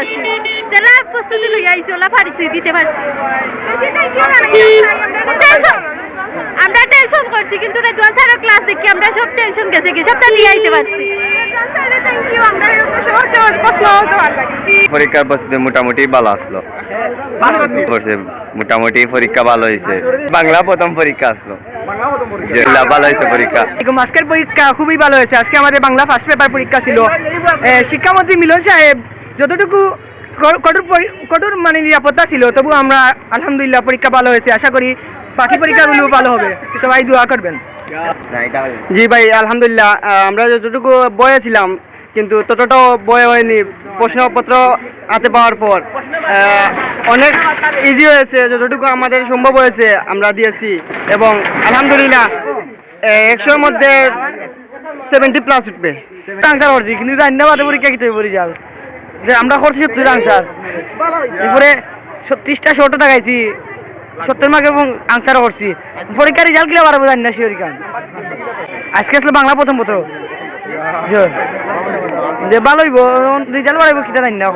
আছি জেলা প্রস্তুতি লই আইছি ওলা পারছি দিতে পারছি আমরা টেনশন করছি কিন্তু রেদওয়ান স্যারের ক্লাস দেখি আমরা সব টেনশন গেছে কি সবটা দিয়ে আইতে পারছি পরীক্ষার প্রস্তুতি মোটামুটি ভালো আসলো মোটামুটি পরীক্ষা ভালো হয়েছে বাংলা প্রথম পরীক্ষা আসলো ভালো হয়েছে পরীক্ষা আজকের পরীক্ষা খুবই ভালো হয়েছে। আজকে আমাদের বাংলা ফার্স্ট পেপার পরীক্ষা ছিল। শিক্ষামন্ত্রী মিলন সাহেব যতটুকু কঠোর মানে নিরাপত্তা ছিল তবু আমরা আলহামদুলিল্লাহ পরীক্ষা ভালো হয়েছে। আশা করি বাকি পরীক্ষাগুলো ভালো হবে, সবাই দোয়া করবেন। জি ভাই আলহামদুলিল্লাহ আমরা যতটুকু বয়ে ছিলাম কিন্তু ততটাও বয়ে হয়নি। প্রশ্নপত্র হাতে পাওয়ার পর অনেক ইজি হয়েছে, যতটুকু আমাদের সম্ভব হয়েছে আমরা দিয়েছি এবং আলহামদুলিল্লাহ 100-এর মধ্যে 70+ উঠবে। আনসার করছি কিন্তু জানি না বাদে পরীক্ষা কিতে পড়ি যাও যে আমরা করছি 70 আনসার, এরপরে 30টা শর্ট দেখাইছি 70 মার্ক এবং আনসার করছি। পরীক্ষার রেজাল্ট কিলা বাড়াবো জানি না শিওরি কারণ আজকে আসলে বাংলা প্রথম পত্র যে ভালো হইব রেজাল্ট বাড়াইব কিটা জানি না।